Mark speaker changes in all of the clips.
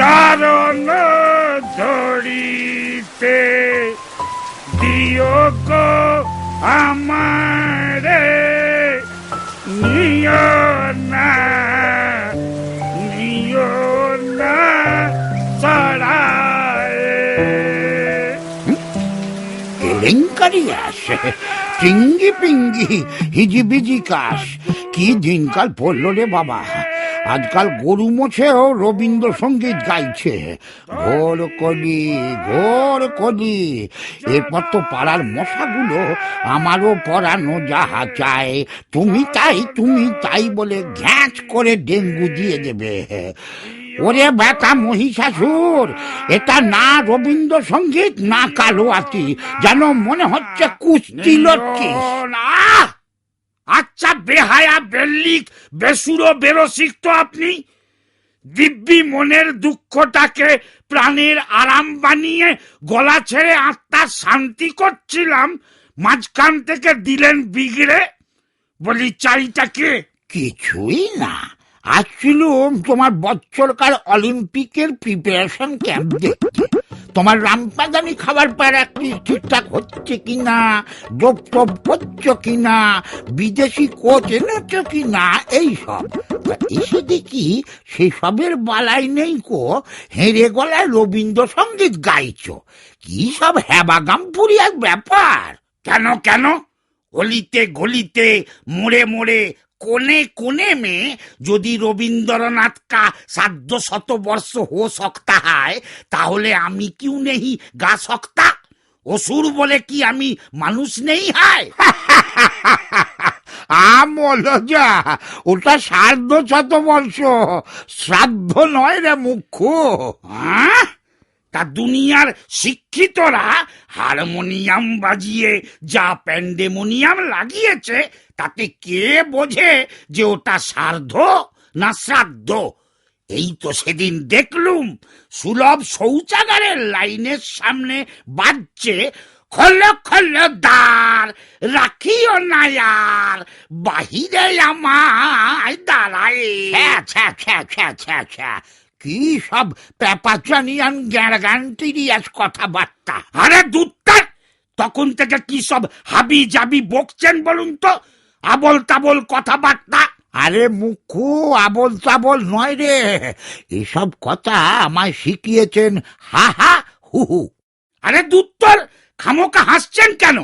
Speaker 1: চরণ ধরিতে দিও গো আমারে, নিও না ছড়ায়।
Speaker 2: কেলেঙ্কারি আসে, চিঙ্গি পিঙ্গি হিজিবিজি কাশ, কি দিনকাল পড়লো রে বাবা। আজকাল গরু মোছেও রবীন্দ্রসঙ্গীত গাইছে, ঘোর কলি ঘোর কলি। এরপর তো পাড়ার মশাগুলো আমারও পরানো যাহা চায় তুমি তাই বলে ঘ্যাঁচ করে ডেঙ্গু দিয়ে দেবে। ওরে বেটা মহিষাসুর, এটা না রবীন্দ্রসঙ্গীত না কালোয়াতি, যেন মনে হচ্ছে কুস্তি লড়ছিস।
Speaker 1: আচ্ছা বেহায়া বেল্লিক বেসুরো বেরসিক তো আপনি। দিব্যি মনের দুঃখটাকে প্রাণের আরাম বানিয়ে গলা ছেড়ে আত্মার শান্তি করছিলাম, মাঝখান থেকে দিলেন বিগড়ে। বলি চাইটাকে?
Speaker 2: কিছুই না, আসছিলুম তোমার বছরকার অলিম্পিকের প্রিপারেশন ক্যাম্প দেখতে। তোমার রামপাদানি খাবার প্র্যাকটিস ঠিকঠাক হচ্ছে কিনা, যোগ টোপ করছো কিনা, বিদেশি কোচ এনেছো কিনা, এইসব। এসে দেখি সেসবের বালাই নেই কো, হেরে গলায় রবীন্দ্রসঙ্গীত গাইছো। কি সব হ্যাবাগামপুরিয়ার ব্যাপার।
Speaker 1: কেন কেন? অলিতে গলিতে মোড়ে মোড়ে কোনে কোনে में যদি রবীন্দ্রনাথ কা ১০০ হো সকতা হয়, তাহলে আমি কিউ নেই গা সকতা? অসুর বলে কি আমি মানুষ নেই হয়?
Speaker 2: আমলজা, ওটা ১০০ শ্রাদ্ধ নয় রে মুখ্য।
Speaker 1: তা দুনিয়ার শিক্ষিতরা হারমোনিয়াম বাজিয়ে যা প্যান্ডেমোনিয়াম লাগিয়েছে, তাতে কে বোঝে যে ওটা সার্ধ না শ্রাদ্ধ? এই তো সেদিন দেখলুম সুলভ শৌচাগারের লাইনের সামনে বাজছে খোলো খোলো দ্বার, রাখিও না আর বাহিরে আমায় দাঁড়ায়।
Speaker 2: কি সব পেপাচানিয়ান গ্যারান্টিরিয়াস কথাবার্তা।
Speaker 1: আরে দুত্তার, তখন থেকে কি সব হাবি জাবি বকছেন বলুন তো? আবল তাবল কথাবার্তা।
Speaker 2: আরে মুখ্য, আবল তাবল নয় রে, এসব কথা আমায় শিখিয়েছেন হাহা হুহু।
Speaker 1: আরে দুত্তর, খামোকা হাসছেন কেন?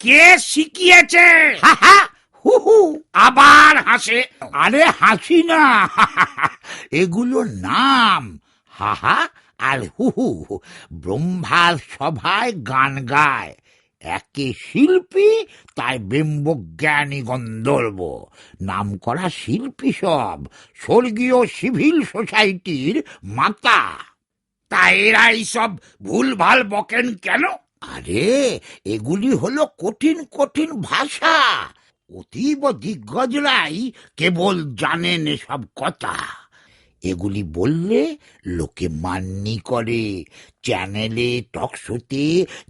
Speaker 1: কে শিখিয়েছে?
Speaker 2: হাহা হুহু।
Speaker 1: আবার হাসে।
Speaker 2: আরে হাসি না, এগুলো নাম। হাহা আর হুহু ব্রহ্মার সভায় গান গায়, একে শিল্পী তাই বিম্বজ্ঞানী গন্ধর্ব, নাম করা শিল্পী সব, স্বর্গীয় সিভিল সোসাইটির মাতা।
Speaker 1: তা এরা এইসব ভুল ভাল বকেন কেন?
Speaker 2: আরে এগুলি হলো কঠিন কঠিন ভাষা, অতীব দিগ্গজরাই কেবল জানেন এসব কথা। এগুলি বললে লোকে মান্যি করে, চ্যানেলে টকশোতে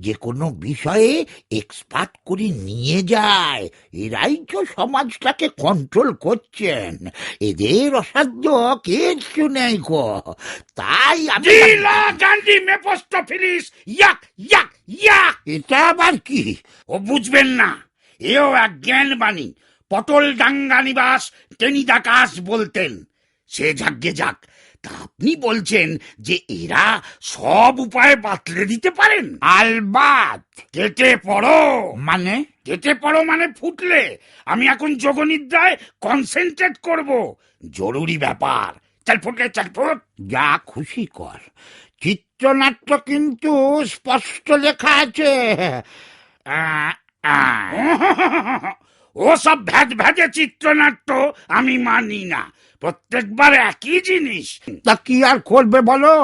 Speaker 2: যে কোনো বিষয়ে এক্সপার্ট করে নিয়ে যায়। এরাই তো সমাজটাকে কন্ট্রোল করছেন, এদের অসাধ্য কিছু নেই গো। তাই আমি
Speaker 1: গান্ধী মেপোস্টোফিলিস ইয়াক ইয়াক ইয়াক।
Speaker 2: এটা আবার কি?
Speaker 1: ও বুঝবেন না, এও এক জ্ঞান বাণী। পটল ডাঙ্গা নিবাস টেনিদাকাশ বলতেন। সে যাগ্যে যাক, তা আপনি বলছেন যে এরা সব উপায় বাতলে দিতে পারেন?
Speaker 2: আলবাত।
Speaker 1: কেটে পড়ো।
Speaker 2: মানে?
Speaker 1: কেটে পড়ো মানে ফুটলে। আমি এখন যোগনিদ্রায় কনসেন্ট্রেট করব, জরুরি ব্যাপার। চল ফুটলে চল ফুট।
Speaker 2: যা খুশি কর, চিত্রনাট্য কিন্তু স্পষ্ট লেখা আছে।
Speaker 1: ও সব ভ্যাজ ভ্যাজে চিত্রনাট্য আমি মানি না, প্রত্যেকবার একই জিনিস।
Speaker 2: তা কি আর করবে বলো,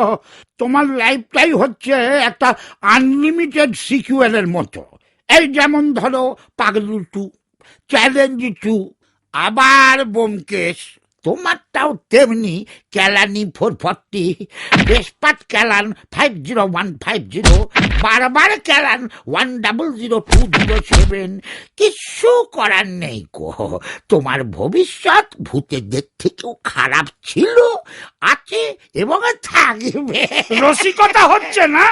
Speaker 2: তোমার লাইফটাই হচ্ছে একটা আনলিমিটেড সিকুয়েলের মতো। এই যেমন ধরো পাগলু 2, চ্যালেঞ্জ 2, আবার ব্যোমকেশ। তোমারটাও তেমনি ক্যালানি 440, বেসপাত ক্যালান 50150, বারবার ক্যালান 100207। কিছু করার নেই গো, তোমার ভবিষ্যৎ ভূতেদের থেকেও খারাপ ছিল, আছে এবং থাকবে।
Speaker 1: রসিকতা হচ্ছে না?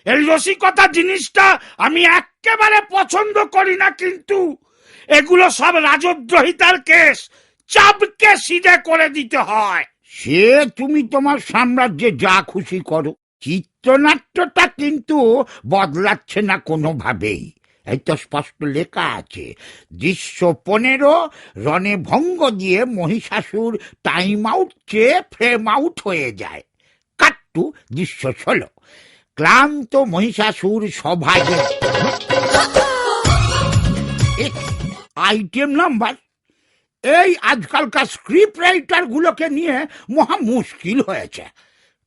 Speaker 1: এই রসিকতা জিনিসটা আমি একেবারে পছন্দ করি না, কিন্তু এগুলো সব রাজদ্রোহিতার কেস, চাপকে সিধে করে দিতে হয়।
Speaker 2: সে তুমি তোমার সাম্রাজ্যে যা খুশি করো, চিত্রনাট্যটা কিন্তু বদলাচ্ছে না কোনোভাবেই। এই তো স্পষ্ট লেখা আছে, দৃশ্য 15, রণে ভঙ্গ দিয়ে মহিষাসুর টাইম আউট চেয়ে ফ্রেম আউট হয়ে যায়। কাট্টু দৃশ্য 16, ক্লান্ত মহিষাসুর সভায়। Item number. এই আজকালকার স্ক্রিপ্ট রাইটার গুলোকে নিয়ে মহা মুশকিল হয়েছে।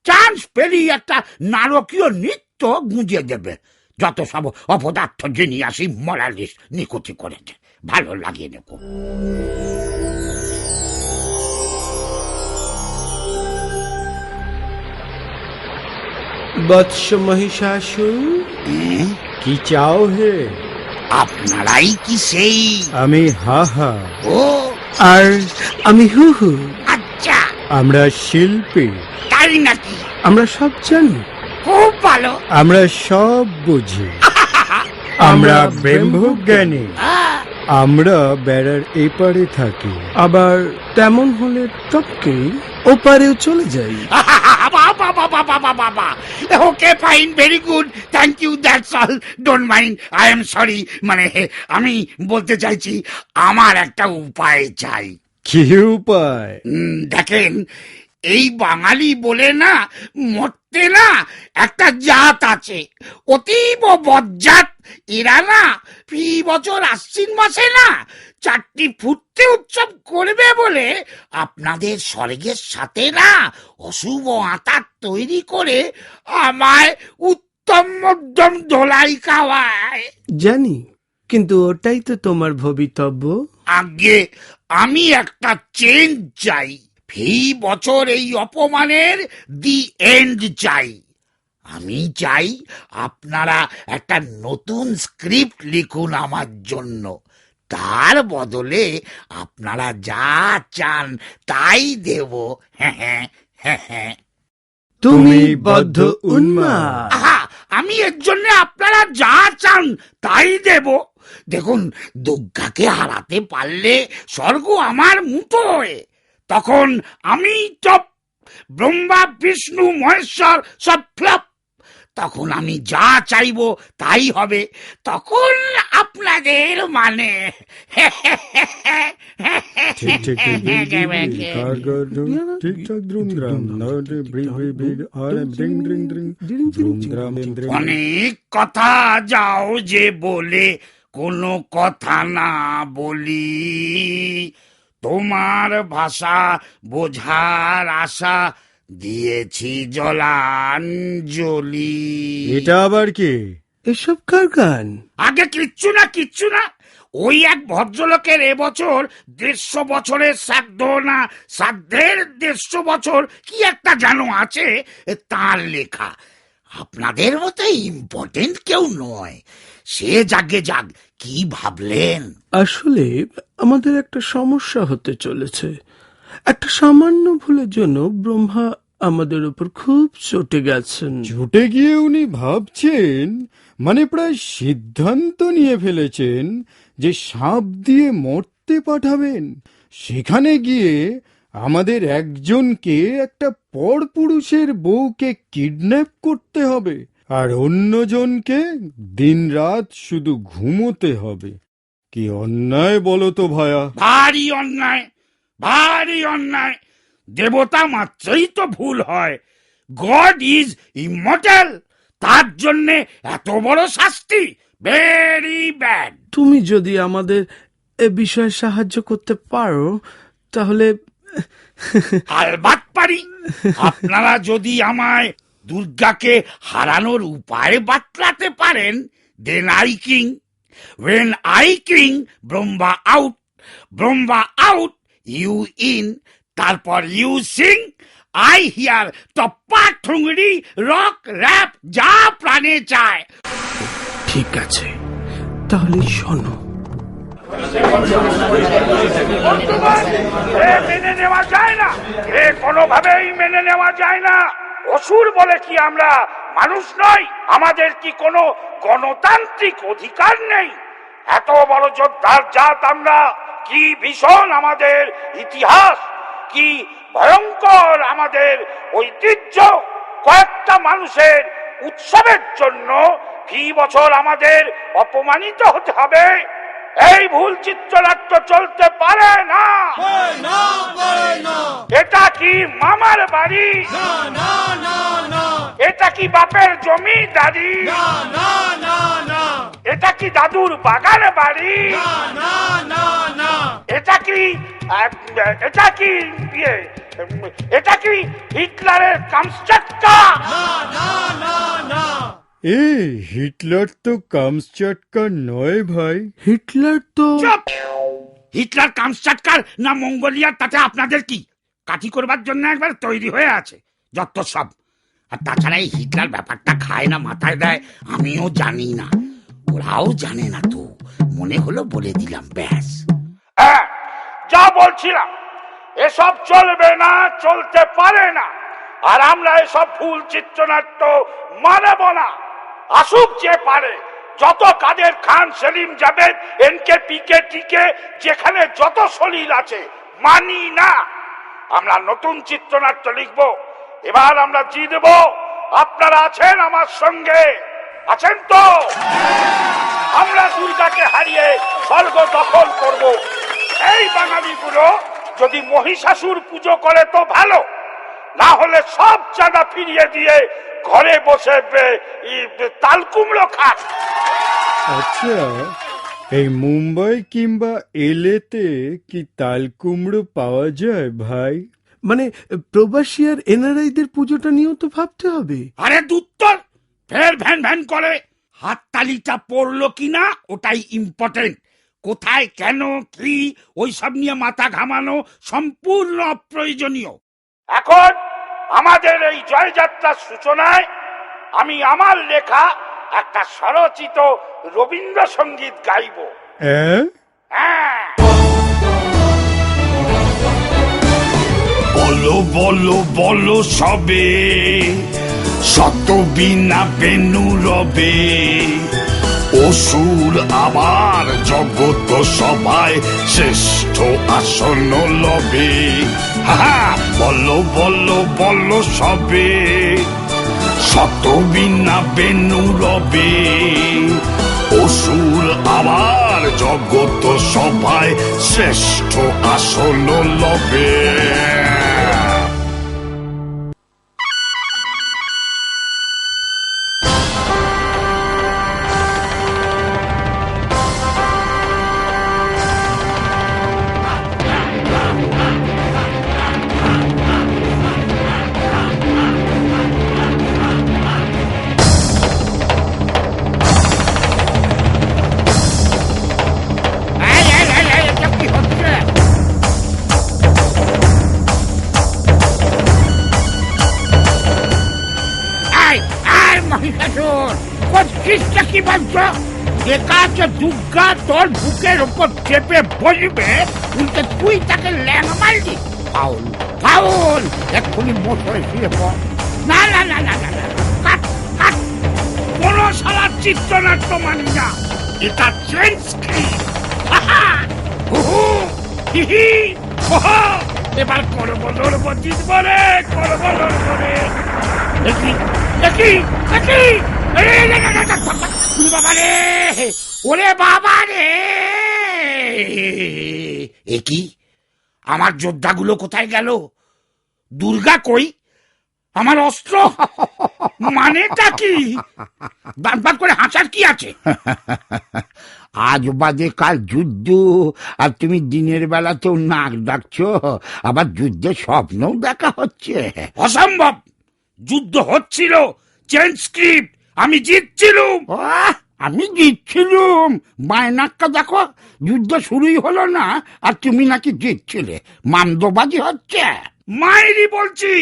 Speaker 2: চান্স পেলেই একটা নারকীয় নৃত্য গুঁজে দেবে। যত সব অপদার্থ জিনিয়াসই মরালিস নিকুচি করেছে, ভালো লাগে নেকো।
Speaker 3: বৎস মহিষাসুর, কি চাও হে?
Speaker 1: আপনারাই কি সেই?
Speaker 3: আমি হা হা,
Speaker 1: ও
Speaker 3: আর আমি হু হু।
Speaker 1: আচ্ছা,
Speaker 3: আমরা শিল্পী,
Speaker 1: তাই নাকি?
Speaker 3: আমরা সব জানি,
Speaker 1: খুব ভালো।
Speaker 3: আমরা সব বুঝি, আমরা ব্রহ্মজ্ঞানী, আমরা বেড়ার এপারে থাকি, আবার তেমন হলে টপকে ওপারেও চলে যাই।
Speaker 1: Okay, fine, very good, thank you, that's all, don't mind, I am sorry. মানে আমি বলতে চাইছি, আমার একটা উপায় চাই।
Speaker 3: কি উপায়?
Speaker 1: দেখেন, এই বাঙালি বলে না, মরতে না একটা জাত আছে, অতীব বজ্জাত। এরা না ফি বছর আশ্বিন মাসে না 4টি ফুটতে উৎসব করবে বলে আপনাদের স্বর্গের সাথে না অশুভ আঁতার তৈরি করে আমায় উত্তম মধ্যম ধোলাই খাওয়ায়।
Speaker 3: জানি, কিন্তু ওটাই তো তোমার ভবিতব্য।
Speaker 1: আগে আমি একটা চেঞ্জ চাই। ফি বছর এই অপমানের দি এন্ড চাই। আমি চাই আপনারা একটা নতুন স্ক্রিপ্ট লিখুন আমার জন্য। তার বদলে আপনারা যা চান তাই দেব। হ্যাঁ হ্যাঁ হ্যাঁ হ্যাঁ।
Speaker 3: তুমি বদ্ধ উন্মাদ।
Speaker 1: আহা, আমি এর জন্য আপনারা যা চান তাই দেব। দেখুন, দুর্গাকে হারাতে পারলে স্বর্গ আমার মুঠোয়। তখন আমি টপ, ব্রহ্মা বিষ্ণু মহেশ্বর সব ফ্লপ। তখন আমি যা চাইবো তাই হবে। তখন আপনাদের মানে
Speaker 3: ঠিক ঠিক
Speaker 1: অনেক কথা যাও যে বলে কোনো কথা না বলি। তোমার ভাষা বোঝার আশা দিয়েছি জলাঞ্জলি।
Speaker 3: এটা আবার কি? এসব কার গান?
Speaker 1: আগে কিচ্ছু না, কিচ্ছু না। ওই এক ভদ্রলোকের এবছর 150 বছরের শ্রাদ্ধ, না শ্রাদ্ধের 150 বছর কি একটা যেন আছে, তার লেখা। আপনাদের মতো ইম্পর্টেন্ট কেউ নয়, সে জাগে যাক। কি ভাবলেন?
Speaker 3: আসলে আমাদের একটা সমস্যা হতে চলেছে। একটা সামান্য ভুলের জন্য ব্রহ্মা আমাদের উপর খুব চটে গেছেন।
Speaker 4: ছুটে গিয়ে উনি ভাবছেন, মানে প্রায় সিদ্ধান্ত নিয়ে ফেলেছেন যে সাপ দিয়ে মরতে পাঠাবেন। সেখানে গিয়ে আমাদের একজনকে একটা পরপুরুষের বউকে কিডন্যাপ করতে হবে, আর অন্যজনকে দিনরাত শুধু ঘুমোতে হবে। কি অন্যায় বলো তো ভায়া?
Speaker 1: ভারী অন্যায়, ভারী অন্যায়। দেবতা মাত্রই তো ভুল হয়। গড ইজ ইমর্টাল, তার জন্যে এত বড় শাস্তি, ভেরি ব্যাড।
Speaker 3: তুমি যদি আমাদের এ বিষয়ে সাহায্য করতে পারো তাহলে।
Speaker 1: আলবাত পারি। আপনারা যদি আমায় দুর্গাকে হারানোর উপায় বাতলাতে পারেন, then I king. When I king, Brahma out, Brahma out, you in. তারপর you sing, I hear, tappa thumri, rock, rap, যা প্রাণে চায়।
Speaker 3: ঠিক আছে, তাহলে শোনো।
Speaker 1: মেনে নেওয়া যায় না, এ কোনোভাবেই মেনে নেওয়া যায় না। অসুর বলে কি আমরা মানুষ নই? আমাদের কি কোনো গণতান্ত্রিক অধিকার নেই? এত বড় যোদ্ধার জাত আমরা, কি ভীষণ আমাদের ইতিহাস, কি ভয়ঙ্কর আমাদের ঐতিহ্য। কয়েকটা মানুষের উৎসবের জন্য ফি বছর আমাদের অপমানিত হতে হবে? এই ভুল চিত্রনাট্য চলতে পারে না। এটা কি মামার বাড়ি? এটা কি বাপের জমিদারি? এটা কি দাদুর বাগান বাড়ি? এটা কি এটা কি হিটলারের কামচাটকা?
Speaker 4: এ হিটলার তো কামচাটকা নয় ভাই।
Speaker 3: হিটলার তো
Speaker 1: চুপ! হিটলার কামচাটকার না মঙ্গোলিয়ার, তাতে আপনাদের কি? কাঠি করবার জন্য একবার তৈরি হয়ে আছে যত সব। আর তাছাড়া এই হিটলার ব্যাপারটা খায় না মাথায় দেয় আমিও জানি না, ওরাও জানে না, তো মনে হলো বলে দিলাম, ব্যাস। যা বলছিলাম, এসব চলবে না, চলতে পারে না। আর আমরা এসব ভুল চিত্রনাট্য মানব না। আসুক যে পারে, যত কাদের খান, সেলিম, জাবেদ, এনকে, পিকে, টিকে, যেখানে যত সলিল আছে, মানি না। আমরা নতুন চিত্রনাট্য লিখবো, এবার আমরা জিতব। আপনারা আছেন আমার সঙ্গে, আছেন তো? আমরা দুর্গাকে হারিয়ে স্বর্গ দখল করব। এই বাঙালিগুলো যদি মহিষাসুর পুজো করে তো ভালো, না হলে সব চাঁদা ফিরিয়ে দিয়ে ঘরে বসে তাল কুমড়ো খাক।
Speaker 4: আচ্ছা, এই মুম্বাই কিংবা এলেতে কি তাল কুমড়ো পাওয়া যায় ভাই?
Speaker 3: মানে প্রবাসী আর এনআরআইদের পুজোটা নিয়েও তো ভাবতে হবে।
Speaker 1: আরে দুত্তর ফের ভ্যান ভ্যান করে, হাততালিটা পড়লো কিনা ওটাই ইম্পর্টেন্ট। কোথায়, কেন, কি, ওইসব নিয়ে মাথা ঘামানো সম্পূর্ণ অপ্রয়োজনীয়। এখন আমাদের এই জয়যাত্রার সূচনায় আমি আমার লেখা একটা স্বরচিত রবীন্দ্রসঙ্গীত গাইব।
Speaker 4: হ্যাঁ,
Speaker 1: বলো বলো বলো সবে, শত বিনা বেনু রবে, অসুর আবার জগত সবাই শ্রেষ্ঠ আসন লবে। বলো বলো বলো সবে, শত বিনা বেনু রবে, অসুর আবার জগত সবাই শ্রেষ্ঠ আসন লবে। কি বলছো? একাছে দুর্গা তোর বুকের উপর চেপে বসবে, উল্টে তুই তাকে ল্যাং মারলি। ফাউল ফাউল, এক্ষুনি মোটরে ফিরে পড়। না না না না না, কাট কাট, কোন সালার চিত্রনাট্য মানি না, এটা চেঞ্জ স্ক্রিপ্ট। এবার করবো লড়বো, জিতবো রে, করবো লড়বো রে। একই একই একই, বাবা রে, ওরে বাবা রে, একই আমার যোদ্ধাগুলো কোথায় গেল? দুর্গা কই? আমার অস্ত্র মানেটা কি? বারবার করে হাসার কি আছে?
Speaker 2: আজ বাদে কাল যুদ্ধ, আর তুমি দিনের বেলাতেও নাক ডাকছো, আবার যুদ্ধের স্বপ্নও দেখা হচ্ছে।
Speaker 1: অসম্ভব, যুদ্ধ হচ্ছিল, চেঞ্জ স্ক্রিপ্ট, আমি জিতছিলুম।
Speaker 2: আমি জিতছিলুম। বায়নাক্কা দেখো, যুদ্ধ শুরুই হলো না আর তুমি নাকি জিতছিলে। মামদোবাজি হচ্ছে।
Speaker 1: মাইরি বলছি,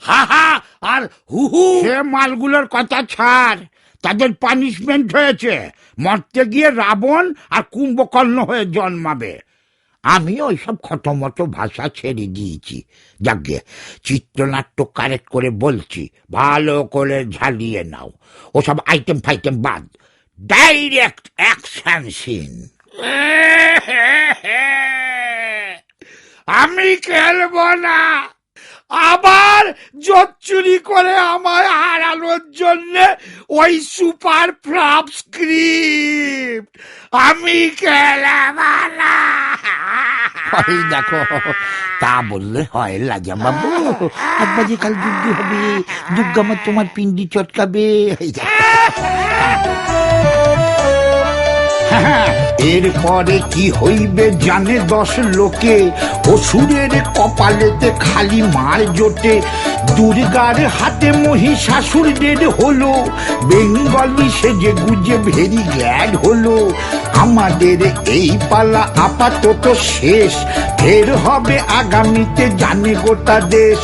Speaker 1: হা হা আর হু হু।
Speaker 2: সে মালগুলোর কথা ছাড়, তাদের পানিশমেন্ট হয়েছে। মরতে গিয়ে রাবণ আর কুম্ভকর্ণ হয়ে জন্মাবে। আমি ওইসব খটোমটো ভাষা ছেড়ে দিয়েছি। যাকে চিত্রনাট্য কারেক্ট করে বলছি, ভালো করে ঝালিয়ে নাও। ওসব আইটেম ফাইটেম বাদ, ডাইরেক্ট অ্যাকশন সিন।
Speaker 1: আমি খেলবো না। আবার জোট চুরি করে আমায় হারানোর জন্য ওই সুপার ফ্লপ স্ক্রিপ্ট আমি খেলবো না।
Speaker 2: ওই দেখো, তা বললে হয় রাজা বাবু? এক বাজে কাল যুদ্ধ হবে, দুর্গামা তোমার পিন্ডি চটকাবে। এরপরে কি হইবে জানে 10 লোকে, অসুরের কপালেতে খালি মার জোটে। দুর্গার হাতে মহিষাসুরদের হলো, বেঙ্গলি সেজে গুজে ভেরি গ্যাড হলো। আমাদের এই পালা আপাতত শেষ, ফের হবে আগামীতে জানে গোটা দেশ।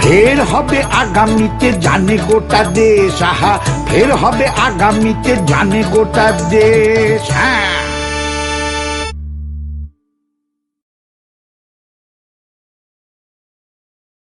Speaker 2: ফের হবে আগামীতে জানে গোটা দেশ। আহা, ফের হবে আগামীতে জানে গোটা দেশ। হ্যাঁ।